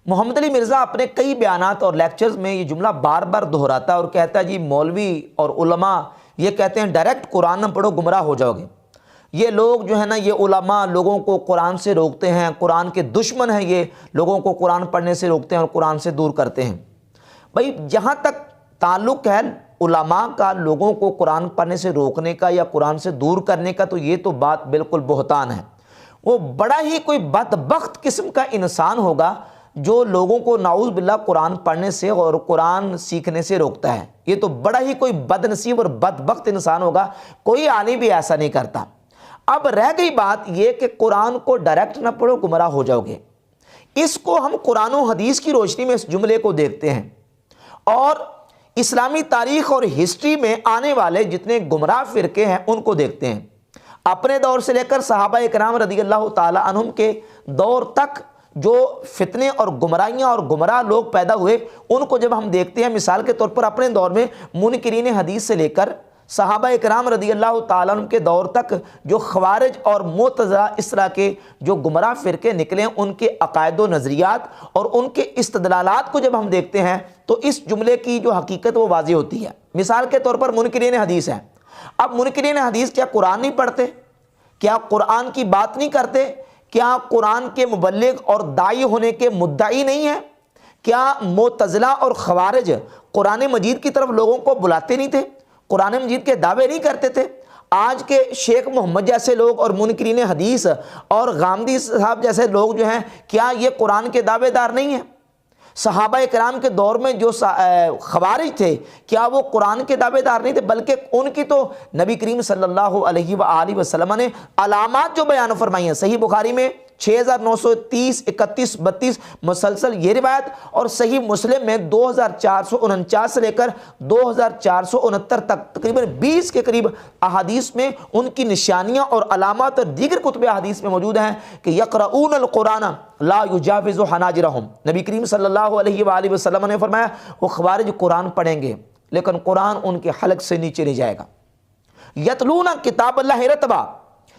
محمد علی مرزا اپنے کئی بیانات اور لیکچرز میں یہ جملہ بار بار دہراتا ہے اور کہتا ہے جی مولوی اور علماء یہ کہتے ہیں ڈائریکٹ قرآن نہ پڑھو گمراہ ہو جاؤ گے۔ یہ لوگ جو ہے نا، یہ علماء لوگوں کو قرآن سے روکتے ہیں، قرآن کے دشمن ہیں، یہ لوگوں کو قرآن پڑھنے سے روکتے ہیں اور قرآن سے دور کرتے ہیں۔ بھائی جہاں تک تعلق ہے علماء کا لوگوں کو قرآن پڑھنے سے روکنے کا یا قرآن سے دور کرنے کا، تو یہ تو بات بالکل بہتان ہے۔ وہ بڑا ہی کوئی بدبخت قسم کا انسان ہوگا جو لوگوں کو نعوذ باللہ قرآن پڑھنے سے اور قرآن سیکھنے سے روکتا ہے۔ یہ تو بڑا ہی کوئی بد نصیب اور بدبخت انسان ہوگا، کوئی عالم بھی ایسا نہیں کرتا۔ اب رہ گئی بات یہ کہ قرآن کو ڈائریکٹ نہ پڑھو گمراہ ہو جاؤ گے۔ اس کو ہم قرآن و حدیث کی روشنی میں اس جملے کو دیکھتے ہیں اور اسلامی تاریخ اور ہسٹری میں آنے والے جتنے گمراہ فرقے ہیں ان کو دیکھتے ہیں۔ اپنے دور سے لے کر صحابہ اکرام رضی اللہ تعالی عنہم کے دور تک جو فتنے اور گمراہیاں اور گمراہ لوگ پیدا ہوئے ان کو جب ہم دیکھتے ہیں، مثال کے طور پر اپنے دور میں منکرین حدیث سے لے کر صحابہ اکرام رضی اللہ تعالیٰ عنہ کے دور تک جو خوارج اور معتزلہ اس طرح کے جو گمراہ فرقے نکلے ہیں، ان کے عقائد و نظریات اور ان کے استدلالات کو جب ہم دیکھتے ہیں تو اس جملے کی جو حقیقت وہ واضح ہوتی ہے۔ مثال کے طور پر منکرین حدیث ہیں۔ اب منکرین حدیث کیا قرآن نہیں پڑھتے؟ کیا قرآن کی بات نہیں کرتے؟ کیا قرآن کے مبلغ اور داعی ہونے کے مدعی نہیں ہیں؟ کیا معتزلہ اور خوارج قرآن مجید کی طرف لوگوں کو بلاتے نہیں تھے؟ قرآن مجید کے دعوے نہیں کرتے تھے؟ آج کے شیخ محمد جیسے لوگ اور منکرین حدیث اور غامدی صاحب جیسے لوگ جو ہیں، کیا یہ قرآن کے دعوے دار نہیں ہیں؟ صحابہ کرام کے دور میں جو خوارج تھے کیا وہ قرآن کے دعوے دار نہیں تھے؟ بلکہ ان کی تو نبی کریم صلی اللہ علیہ وآلہ وسلم نے علامات جو بیان فرمائی ہیں، صحیح بخاری میں 6930 31 32 مسلسل یہ روایت، اور صحیح مسلم میں 2449 سے لے کر 2469 تک تقریباً 20 کے قریب احادیث میں ان کی نشانیاں اور علامات اور دیگر کتب احادیث میں موجود ہیں کہ یقرؤون القرآن لا یجاوز حناجرہم۔ نبی کریم صلی اللہ علیہ وآلہ وسلم نے فرمایا وہ خوارج قرآن پڑھیں گے لیکن قرآن ان کے حلق سے نیچے نہیں جائے گا۔ یتلون کتاب اللہ رتبا،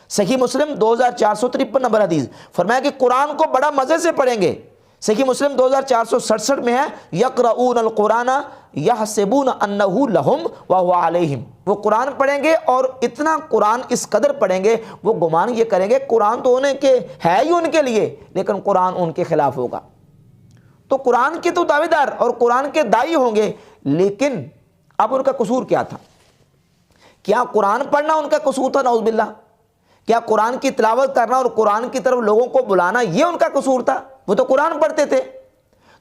صحیح مسلم 2453 نمبر حدیث، فرمایا کہ قرآن کو بڑا مزے سے پڑھیں گے۔ صحیح مسلم 2467 میں ہے یقرؤون القرآن یحسبون انہ لہم وہو علیہم، وہ قرآن پڑھیں گے اور اتنا قرآن اس قدر پڑھیں گے وہ گمان یہ کریں گے قرآن تو انہیں کے ہے ہی ان کے لیے، لیکن قرآن ان کے خلاف ہوگا۔ تو قرآن کے تو دعوے دار اور قرآن کے داعی ہوں گے، لیکن اب ان کا قصور کیا تھا؟ کیا قرآن پڑھنا ان کا قصور تھا؟ نعوذ باللہ۔ کیا قرآن کی تلاوت کرنا اور قرآن کی طرف لوگوں کو بلانا یہ ان کا قصور تھا؟ وہ تو قرآن پڑھتے تھے۔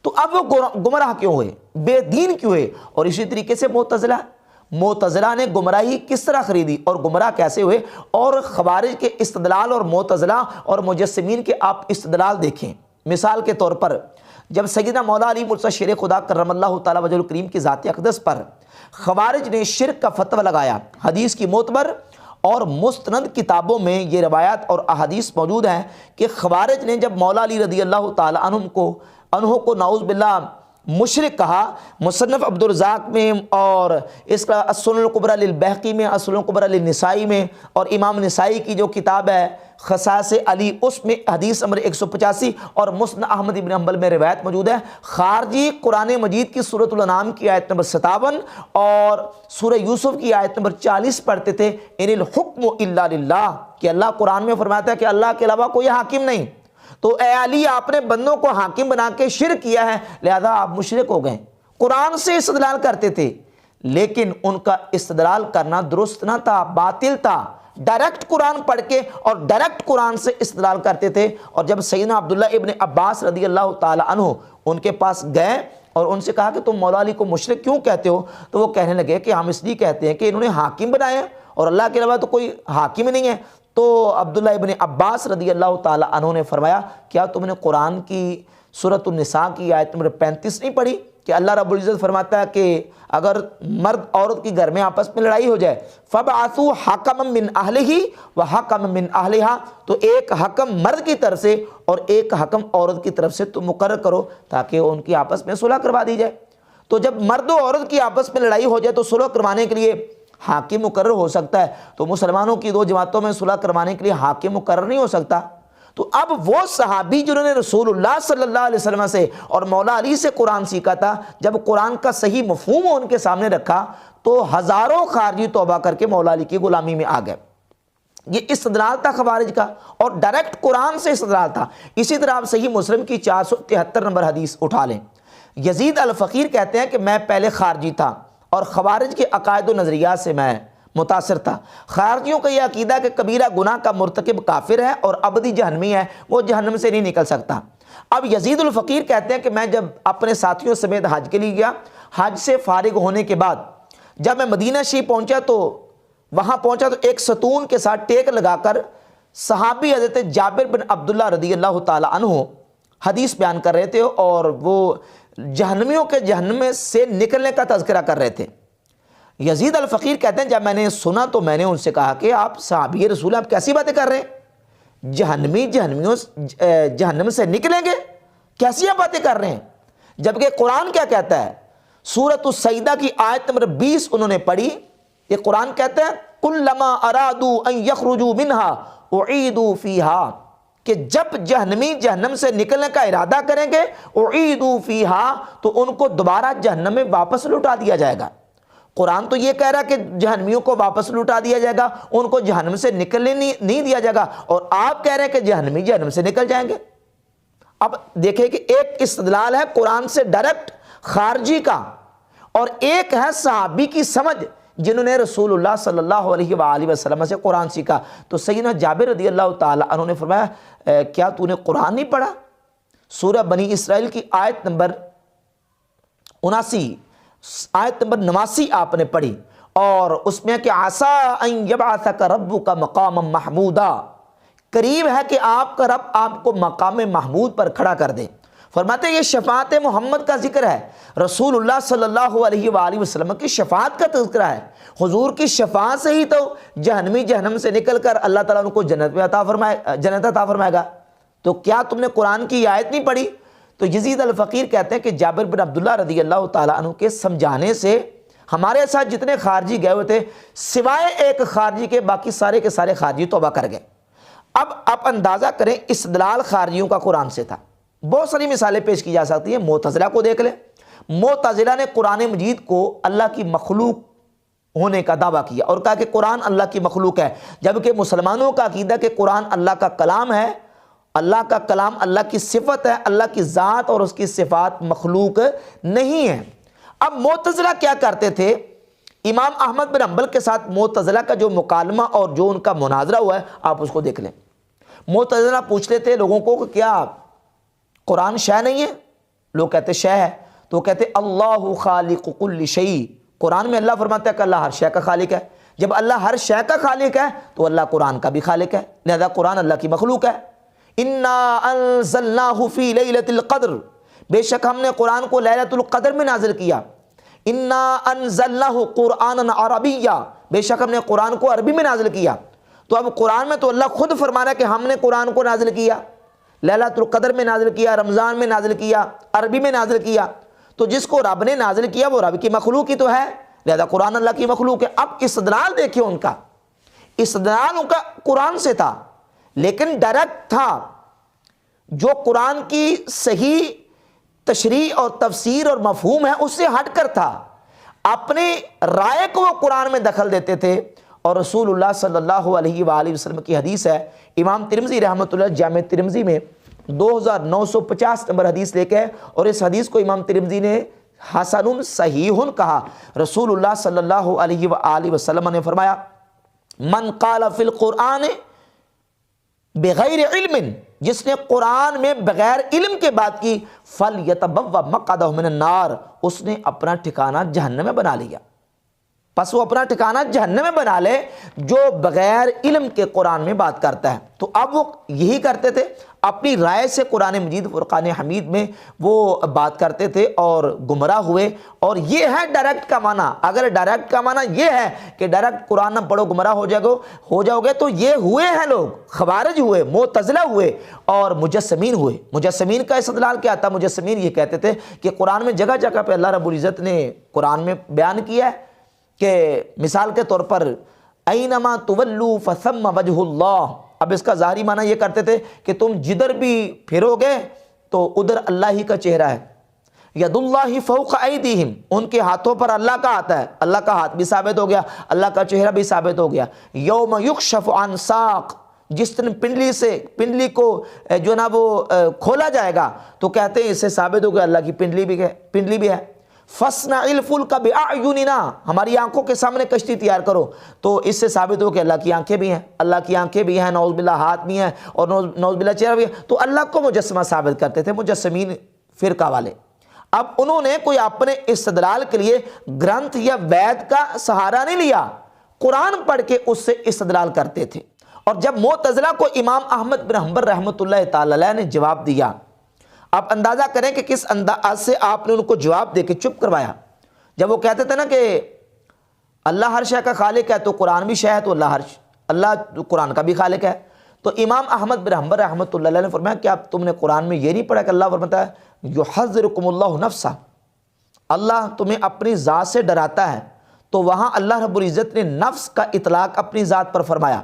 تو اب وہ گمراہ کیوں ہوئے، بے دین کیوں ہوئے؟ اور اسی طریقے سے معتزلہ نے گمراہی کس طرح خریدی اور گمراہ کیسے ہوئے؟ اور خوارج کے استدلال اور معتزلہ اور مجسمین کے آپ استدلال دیکھیں۔ مثال کے طور پر جب سیدنا مولا علی مرتضیٰ شیر خدا کرم اللہ تعالیٰ وجہ الکریم کی ذات اقدس پر خوارج نے شرک کا فتویٰ لگایا، حدیث کی معتبر اور مستند کتابوں میں یہ روایات اور احادیث موجود ہیں کہ خوارج نے جب مولا علی رضی اللہ تعالی عنہ کو نعوذ باللہ مشرک کہا، مصنف عبدالرزاق میں اور اس کا السنن الکبریٰ للبیہقی میں، السنن الکبریٰ للنسائی میں، اور امام نسائی کی جو کتاب ہے خصائص علی اس میں حدیث نمبر 185 اور مسند احمد بن حنبل میں روایت موجود ہے۔ خارجی قرآن مجید کی سورۃ الانعام کی آیت نمبر 57 اور سورہ یوسف کی آیت نمبر 40 پڑھتے تھے، ان الحکم الا للہ، کہ اللہ قرآن میں فرماتا ہے کہ اللہ کے علاوہ کوئی حاکم نہیں۔ تو اے علی آپ نے بندوں کو حاکم بنا کے شرک کیا ہے، لہذا آپ مشرک ہو گئے۔ قرآن سے استدلال کرتے تھے لیکن ان کا استدلال کرنا درست نہ تھا، باطل تھا۔ ڈائریکٹ قرآن پڑھ کے اور ڈائریکٹ قرآن سے استدلال کرتے تھے۔ اور جب سیدنا عبداللہ ابن عباس رضی اللہ تعالی عنہ ان کے پاس گئے اور ان سے کہا کہ تم مولا علی کو مشرک کیوں کہتے ہو، تو وہ کہنے لگے کہ ہم اس لیے کہتے ہیں کہ انہوں نے حاکم بنایا اور اللہ کے علاوہ تو کوئی حاکم نہیں ہے۔ تو عبداللہ ابن عباس رضی اللہ تعالی عنہ نے فرمایا کیا تم نے قرآن کی سورۃ النساء کی آیت نمبر 35 نہیں پڑھی کہ اللہ رب العزت فرماتا ہے کہ اگر مرد عورت کی گھر میں آپس میں لڑائی ہو جائے فَبْعَثُوا حَكَمًا مِّنْ أَهْلِهِ وَحَكَمًا مِّنْ أَهْلِهَا، تو ایک حکم مرد کی طرف سے اور ایک حکم عورت کی طرف سے تم مقرر کرو تاکہ ان کی آپس میں صلح کروا دی جائے۔ تو جب مرد و عورت کی آپس میں لڑائی ہو جائے تو صلح کروانے کے لیے حاکم مقرر ہو سکتا ہے، تو مسلمانوں کی دو جماعتوں میں صلح کروانے کے لیے حاکم مقرر نہیں ہو سکتا۔ تو اب وہ صحابی جنہوں نے رسول اللہ صلی اللہ علیہ وسلم سے اور مولا علی سے قرآن سیکھا تھا، جب قرآن کا صحیح مفہوم ان کے سامنے رکھا تو ہزاروں خارجی توبہ کر کے مولا علی کی غلامی میں آ گئے۔ یہ استدلال تھا خوارج کا، اور ڈائریکٹ قرآن سے استدلال تھا۔ اسی طرح آپ صحیح مسلم کی 473 نمبر حدیث اٹھا لیں، یزید الفقیر کہتے ہیں کہ میں پہلے خارجی تھا اور خوارج کے عقائد و نظریات سے میں متاثر تھا۔ خارجیوں کا یہ عقیدہ کہ کبیرہ گناہ کا مرتکب کافر ہے اور ابدی جہنمی ہے، وہ جہنم سے نہیں نکل سکتا۔ اب یزید الفقیر کہتے ہیں کہ میں جب اپنے ساتھیوں سمیت حج کے لیے گیا، حج سے فارغ ہونے کے بعد جب میں مدینہ شریف پہنچا تو ایک ستون کے ساتھ ٹیک لگا کر صحابی حضرت جابر بن عبداللہ رضی اللہ تعالی عنہ حدیث بیان کر رہے تھے، اور وہ جہنمیوں کے جہنم سے نکلنے کا تذکرہ کر رہے تھے۔ یزید الفقیر کہتے ہیں جب میں نے سنا تو میں نے ان سے کہا کہ آپ صحابی رسول آپ کیسی باتیں کر رہے ہیں؟ جہنم سے نکلیں گے؟ کیسی آپ باتیں کر رہے ہیں؟ جبکہ قرآن کیا کہتا ہے؟ سورۃ السجدہ کی آیت نمبر 20 انہوں نے پڑھی۔ یہ قرآن کہتا ہے کلما ارادوا ان یخرجوا منها اعیدوا فیہا، کہ جب جہنمی جہنم سے نکلنے کا ارادہ کریں گے اعیدوا فیہا تو ان کو دوبارہ جہنم میں واپس لوٹا دیا جائے گا۔ قرآن تو یہ کہہ رہا ہے کہ جہنمیوں کو واپس لوٹا دیا جائے گا، ان کو جہنم سے نکلنے نہیں دیا جائے گا، اور آپ کہہ رہے ہیں کہ جہنمی جہنم سے نکل جائیں گے۔ اب دیکھیں کہ ایک استدلال ہے قرآن سے ڈائریکٹ خارجی کا، اور ایک ہے صحابی کی سمجھ جنہوں نے رسول اللہ صلی اللہ علیہ وآلہ وسلم سے قرآن سیکھا۔ تو سیدنا جابر رضی اللہ تعالی عنہ نے فرمایا کیا تو نے قرآن نہیں پڑھا؟ سورہ بنی اسرائیل کی آیت نمبر 89 آپ نے پڑھی، اور اس میں کہ عسیٰ ان یبعثک ربک مقاما محمودا، قریب ہے کہ آپ کا رب آپ کو مقام محمود پر کھڑا کر دے۔ فرماتے ہیں یہ شفاعت محمد کا ذکر ہے، رسول اللہ صلی اللہ علیہ وآلہ وسلم کی شفاعت کا تذکرہ ہے۔ حضور کی شفاعت سے ہی تو جہنمی جہنم سے نکل کر اللہ تعالیٰ ان کو جنت عطا فرمائے گا۔ تو کیا تم نے قرآن کی آیت نہیں پڑھی؟ تو یزید الفقیر کہتے ہیں کہ جابر بن عبداللہ رضی اللہ تعالیٰ عنہ کے سمجھانے سے ہمارے ساتھ جتنے خارجی گئے ہوئے تھے سوائے ایک خارجی کے باقی سارے کے سارے خارجی توبہ کر گئے۔ اب آپ اندازہ کریں استدلال خارجیوں کا قرآن سے تھا۔ بہت ساری مثالیں پیش کی جا سکتی ہیں۔ معتزلہ کو دیکھ لیں، معتزلہ نے قرآن مجید کو اللہ کی مخلوق ہونے کا دعویٰ کیا اور کہا کہ قرآن اللہ کی مخلوق ہے، جبکہ مسلمانوں کا عقیدہ کہ قرآن اللہ کا کلام ہے، اللہ کا کلام اللہ کی صفت ہے، اللہ کی ذات اور اس کی صفات مخلوق نہیں ہے۔ اب معتزلہ کیا کرتے تھے؟ امام احمد بن حنبل کے ساتھ معتزلہ کا جو مکالمہ اور جو ان کا مناظرہ ہوا ہے آپ اس کو دیکھ لیں۔ معتزلہ پوچھ لیتے لوگوں کو کہ کیا قرآن شے نہیں ہے؟ لوگ کہتے شے ہے، تو وہ کہتے اللہ خالق کل شیء، قرآن میں اللہ فرماتا ہے کہ اللہ ہر شے کا خالق ہے۔ جب اللہ ہر شے کا خالق ہے تو اللہ قرآن کا بھی خالق ہے، لہذا قرآن اللہ کی مخلوق ہے۔ انا انزلناہ فی لیلۃ القدر، بے شک ہم نے قرآن کو لیلۃ القدر میں نازل کیا۔ انا انزلناہ قرآنا عربیا، بے شک ہم نے قرآن کو عربی میں نازل کیا۔ تو اب قرآن میں تو اللہ خود فرما رہا ہے کہ ہم نے قرآن کو نازل کیا، لیلۃ القدر میں نازل کیا، رمضان میں نازل کیا، عربی میں نازل کیا۔ تو جس کو رب نے نازل کیا وہ رب کی مخلوق ہی تو ہے، لہذا قرآن اللہ کی مخلوق ہے۔ اب استدلال دیکھیں ان کا، استدلال ان کا قرآن سے تھا لیکن ڈائریکٹ تھا، جو قرآن کی صحیح تشریح اور تفسیر اور مفہوم ہے اس سے ہٹ کر تھا۔ اپنے رائے کو وہ قرآن میں دخل دیتے تھے، اور رسول اللہ صلی اللہ علیہ وآلہ وسلم کی حدیث ہے، امام ترمذی رحمۃ اللہ جامع ترمذی میں 2950 نمبر حدیث لے کے، اور اس حدیث کو امام ترمذی نے حسن صحیح کہا۔ رسول اللہ صلی اللہ علیہ وآلہ وسلم نے فرمایا من قال فی القرآن بغیر علم، جس نے قرآن میں بغیر علم کے بات کی فلیتبوأ مقعدہ من النار، اس نے اپنا ٹھکانہ جہنم میں بنا لیا۔ پس وہ اپنا ٹھکانہ جہنم میں بنا لے جو بغیر علم کے قرآن میں بات کرتا ہے۔ تو اب وہ یہی کرتے تھے، اپنی رائے سے قرآن مجید فرقان حمید میں وہ بات کرتے تھے اور گمراہ ہوئے۔ اور یہ ہے ڈائریکٹ کا معنی۔ اگر ڈائریکٹ کا معنی یہ ہے کہ ڈائریکٹ قرآن نہ پڑھو گمراہ ہو جاؤ گے، تو یہ ہوئے ہیں لوگ، خوارج ہوئے، معتزلہ ہوئے اور مجسمین ہوئے۔ مجسمین کا استدلال کیا تھا؟ مجسمین یہ کہتے تھے کہ قرآن میں جگہ جگہ پہ اللہ رب العزت نے قرآن میں بیان کیا ہے کہ مثال کے طور پر اینما تولوا فثم وجہ اللہ، اب اس کا ظاہری معنی یہ کرتے تھے کہ تم جدھر بھی پھرو گے تو ادھر اللہ ہی کا چہرہ ہے، ید اللہ فوق ایدیہم، ان کے ہاتھوں پر اللہ کا ہاتھ ہے، اللہ کا ہاتھ بھی ثابت ہو گیا، اللہ کا چہرہ بھی ثابت ہو گیا۔ یوم یکشف عن ساق، جس دن پنڈلی کو جو ہے نا وہ کھولا جائے گا تو کہتے ہیں اس سے ثابت ہو گیا اللہ کی پنڈلی بھی ہے۔ فَاصْنَعِ الْفُلْكَ بِأَعْيُنِنَا، ہماری آنکھوں کے سامنے کشتی تیار کرو، تو اس سے ثابت ہو کہ اللہ کی آنکھیں بھی ہیں، اللہ کی آنکھیں بھی ہیں، نعوذ باللہ ہاتھ بھی ہیں، اور نعوذ باللہ چہرہ بھی ہے، تو اللہ کو مجسمہ ثابت کرتے تھے مجسمین فرقہ والے۔ اب انہوں نے کوئی اپنے استدلال کے لیے گرنتھ یا وید کا سہارا نہیں لیا، قرآن پڑھ کے اس سے استدلال کرتے تھے۔ اور جب معتزلہ کو امام احمد بن حنبل رحمۃ اللہ تعالی علیہ نے جواب دیا، آپ اندازہ کریں کہ کس انداز سے آپ نے ان کو جواب دے کے چپ کروایا۔ جب وہ کہتے تھے نا کہ اللہ ہر شے کا خالق ہے، تو قرآن بھی شے ہے، تو اللہ قرآن کا بھی خالق ہے، تو امام احمد بن حنبل رحمۃ اللہ علیہ نے فرمایا کہ اب تم نے قرآن میں یہ نہیں پڑھا کہ اللہ فرماتا ہے یحذرکم اللہ نفسہ، اللہ تمہیں اپنی ذات سے ڈراتا ہے، تو وہاں اللہ رب العزت نے نفس کا اطلاق اپنی ذات پر فرمایا،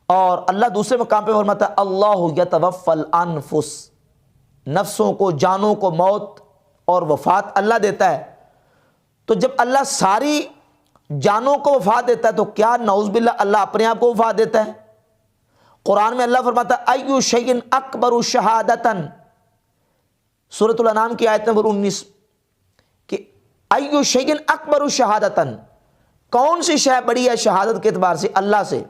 اور اللہ دوسرے مقام پہ فرماتا ہے اللہ یتوفی الانفس، نفسوں کو، جانوں کو موت اور وفات اللہ دیتا ہے۔ تو جب اللہ ساری جانوں کو وفات دیتا ہے تو کیا نعوذ باللہ اللہ اپنے آپ کو وفات دیتا ہے؟ قرآن میں اللہ فرماتا ہے ایو شیء اکبر شہادتا، سورۃ الانعام کی آیت نمبر 19 کہ ایو شیء اکبر شہادتا، کون سی شے بڑی ہے شہادت کے اعتبار سے؟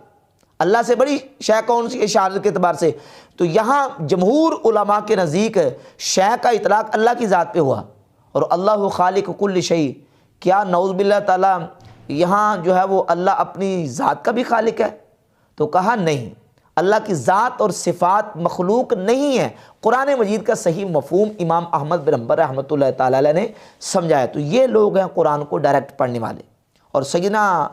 اللہ سے بڑی شے کون سی ہے شہادت کے اعتبار سے؟ تو یہاں جمہور علماء کے نزدیک شے کا اطلاق اللہ کی ذات پہ ہوا، اور اللہ خالق کل شیء، کیا نعوذ باللہ تعالیٰ یہاں جو ہے وہ اللہ اپنی ذات کا بھی خالق ہے؟ تو کہا نہیں، اللہ کی ذات اور صفات مخلوق نہیں ہے۔ قرآن مجید کا صحیح مفہوم امام احمد بن حنبل رحمۃ اللہ تعالی علیہ نے سمجھایا۔ تو یہ لوگ ہیں قرآن کو ڈائریکٹ پڑھنے والے، اور سیدنا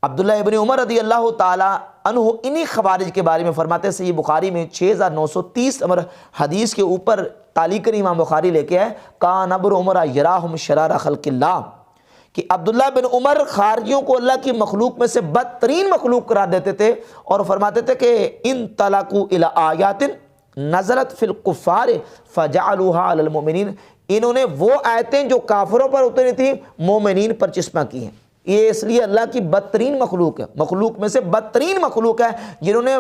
عبداللہ ابن عمر رضی اللہ تعالیٰ عنہ انہی خوارج کے بارے میں فرماتے ہیں، صحیح بخاری میں 6930 نمبر حدیث کے اوپر تعلیق امام بخاری لے کے ہے، کان ابن عمر یراہم شرار خلق اللہ، کہ عبداللہ بن عمر خارجیوں کو اللہ کی مخلوق میں سے بدترین مخلوق قرار دیتے تھے، اور فرماتے تھے کہ ان طلقوا الی آیات نزلت فی الکفار فجعلوها علی المؤمنین، انہوں نے وہ آیتیں جو کافروں پر اتری تھیں مومنین پر چسپاں کی ہیں۔ یہ اس لیے اللہ کی بدترین مخلوق ہے، مخلوق میں سے بدترین مخلوق ہے جنہوں نے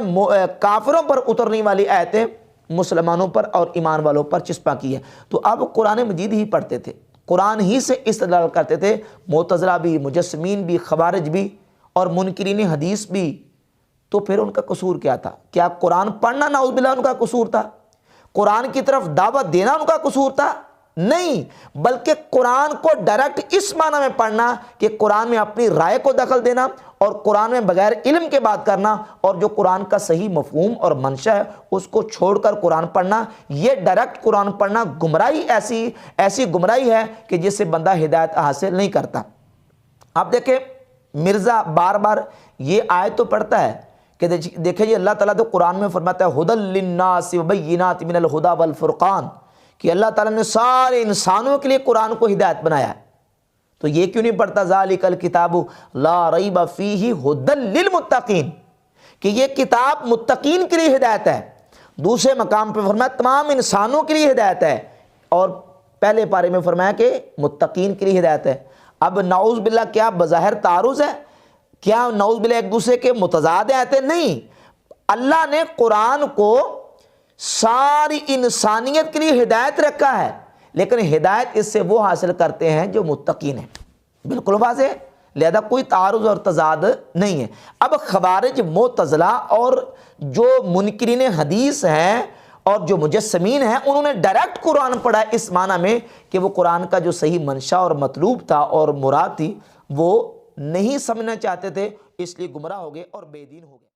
کافروں پر اترنے والی آیتیں مسلمانوں پر اور ایمان والوں پر چسپاں کی ہے۔ تو اب قرآن مجید ہی پڑھتے تھے، قرآن ہی سے استدلال کرتے تھے، معتزلہ بھی، مجسمین بھی، خوارج بھی اور منکرین حدیث بھی۔ تو پھر ان کا قصور کیا تھا؟ کیا قرآن پڑھنا نعوذ باللہ ان کا قصور تھا؟ قرآن کی طرف دعوت دینا ان کا قصور تھا؟ نہیں، بلکہ قرآن کو ڈائریکٹ اس معنی میں پڑھنا کہ قرآن میں اپنی رائے کو دخل دینا اور قرآن میں بغیر علم کے بات کرنا، اور جو قرآن کا صحیح مفہوم اور منشا ہے اس کو چھوڑ کر قرآن پڑھنا، یہ ڈائریکٹ قرآن پڑھنا گمراہی، ایسی گمراہی ہے کہ جس سے بندہ ہدایت حاصل نہیں کرتا۔ آپ دیکھیں مرزا بار بار یہ آیت تو پڑھتا ہے کہ دیکھیں یہ اللہ تعالیٰ تو قرآن میں فرماتا ہے ھدی للناس وبینات من الہدی والفرقان، کہ اللہ تعالیٰ نے سارے انسانوں کے لیے قرآن کو ہدایت بنایا ہے، تو یہ کیوں نہیں پڑھتا ذالک الکتاب لا ریب فیہ ھدی للمتقین، کہ یہ کتاب متقین کے لیے ہدایت ہے۔ دوسرے مقام پہ فرمایا تمام انسانوں کے لیے ہدایت ہے، اور پہلے پارے میں فرمایا کہ متقین کے لیے ہدایت ہے۔ اب نعوذ باللہ کیا بظاہر تعارض ہے؟ کیا نعوذ باللہ ایک دوسرے کے متضاد آیتیں؟ نہیں، اللہ نے قرآن کو ساری انسانیت کے لیے ہدایت رکھا ہے، لیکن ہدایت اس سے وہ حاصل کرتے ہیں جو متقین ہیں، بالکل واضح ہے، لہذا کوئی تعارض اور تضاد نہیں ہے۔ اب خوارج، معتزلہ اور جو منکرین حدیث ہیں اور جو مجسمین ہیں، انہوں نے ڈائریکٹ قرآن پڑھا اس معنی میں کہ وہ قرآن کا جو صحیح منشا اور مطلوب تھا اور مراد تھی وہ نہیں سمجھنا چاہتے تھے، اس لیے گمراہ ہو گئے اور بے دین ہو گئے۔